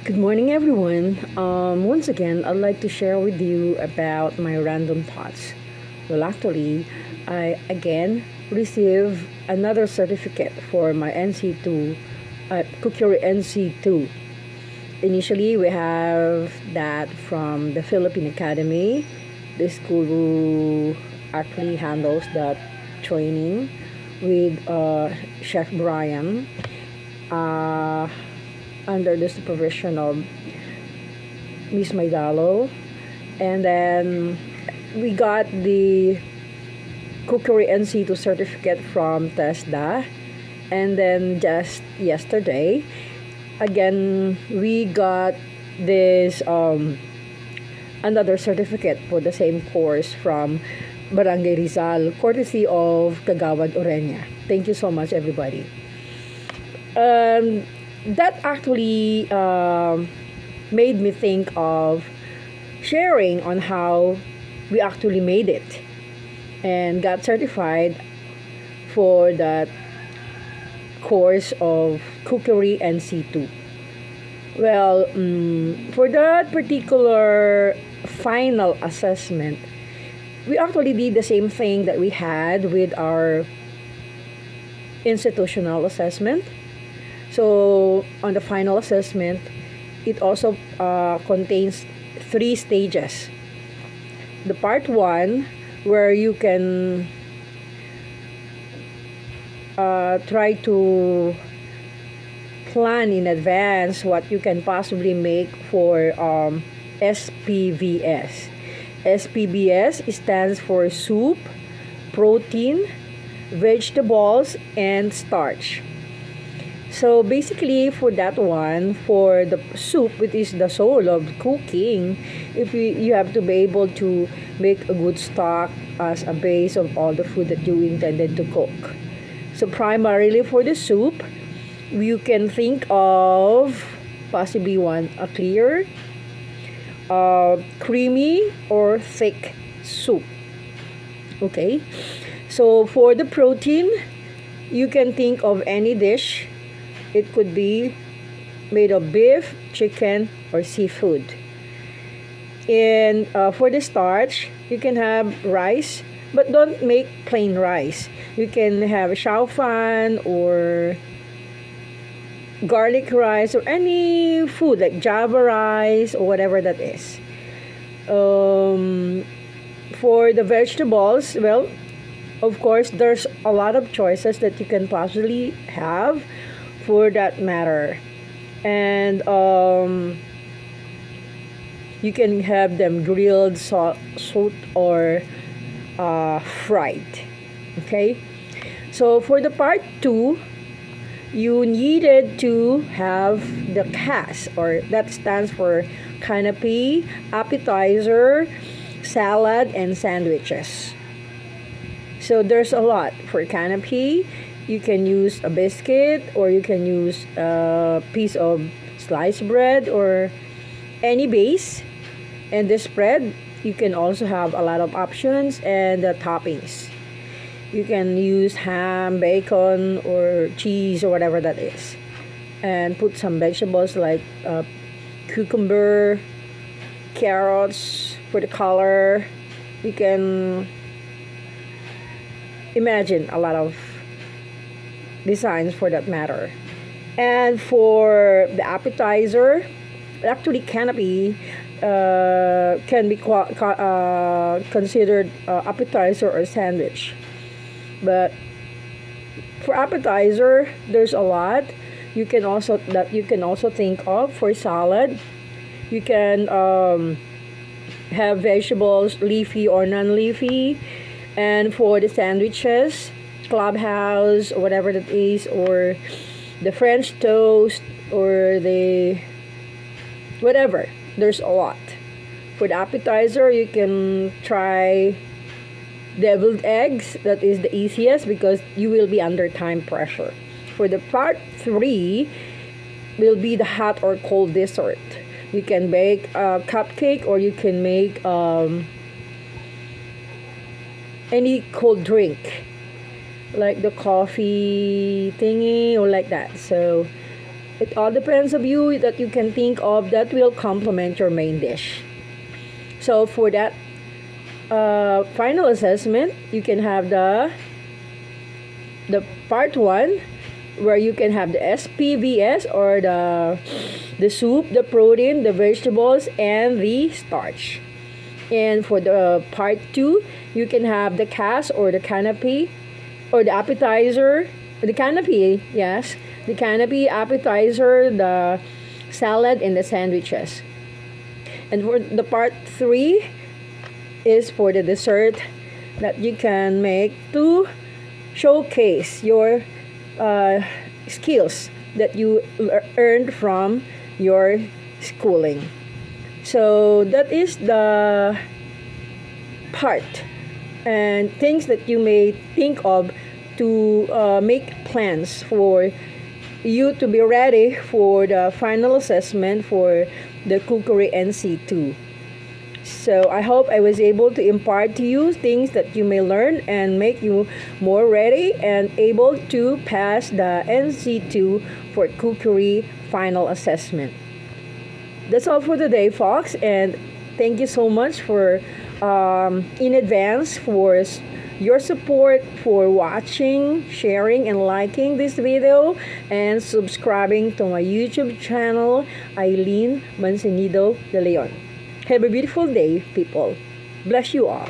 Good morning, everyone. Once again, I'd like to share with you about my random thoughts. Well, actually, I again received another certificate for my NC2, Kukuri NC2. Initially, we have that from the Philippine Academy, the school who actually handles that training with Chef Brian. Uh, Under the supervision of Miss Maidalo. And then we got the Cookery NC2 certificate from TESDA. And then just yesterday, again, we got this another certificate for the same course from Barangay Rizal, courtesy of Kagawad Orenya. Thank you so much, everybody. That actually made me think of sharing on how we actually made it and got certified for that course of cookery NC2. Well, for that particular final assessment, we actually did the same thing that we had with our institutional assessment. So, on the final assessment, it also contains three stages. The part one, where you can try to plan in advance what you can possibly make for SPVS. SPVS stands for soup, protein, vegetables, and starch. So basically, for that one, for the soup, which is the soul of cooking, if you have to be able to make a good stock as a base of all the food that you intended to cook. So primarily for the soup, you can think of possibly a clear, creamy, or thick soup. Okay. So for the protein, you can think of any dish. It could be made of beef, chicken, or seafood. And for the starch, you can have rice, but don't make plain rice. You can have shao fan or garlic rice or any food like java rice or whatever that is. For the vegetables, well, of course, there's a lot of choices that you can possibly have for that matter. And you can have them grilled, salt, or fried. Okay? So for the part two, you needed to have the CAS, or that stands for canopy, appetizer, salad, and sandwiches. So there's a lot for canopy. You can use a biscuit, or you can use a piece of sliced bread, or any base. And the spread, you can also have a lot of options, and the toppings. You can use ham, bacon, or cheese, or whatever that is. And put some vegetables like cucumber, carrots for the color. You can imagine a lot of designs for that matter. And for the appetizer, actually canopy can be considered appetizer or sandwich. But for appetizer, there's a lot. You can also think of for salad. You can have vegetables, leafy or non-leafy. And for the sandwiches, clubhouse or whatever that is, or the French toast, or the whatever. There's a lot. For the appetizer, you can try deviled eggs. That is the easiest because you will be under time pressure. For the part three, will be the hot or cold dessert. You can bake a cupcake, or you can make any cold drink like the coffee thingy or like that. So It all depends on you that you can think of that will complement your main dish. So for that final assessment, you can have the part one, where you can have the SPVS, or the soup, the protein, the vegetables, and the starch. And for the part two, you can have the CAS, or the canopy, or the appetizer, the canopy, yes, the canopy, appetizer, the salad, and the sandwiches. And for the part three is for the dessert that you can make to showcase your skills that you earned from your schooling. So that is the part and things that you may think of to make plans for you to be ready for the final assessment for the Cookery NC2. So I hope I was able to impart to you things that you may learn and make you more ready and able to pass the NC2 for Cookery final assessment. That's all for today, folks, and thank you so much for in advance for your support, for watching, sharing, and liking this video, and subscribing to my YouTube channel, Eileen Mancenido de Leon. Have a beautiful day, people. Bless you all.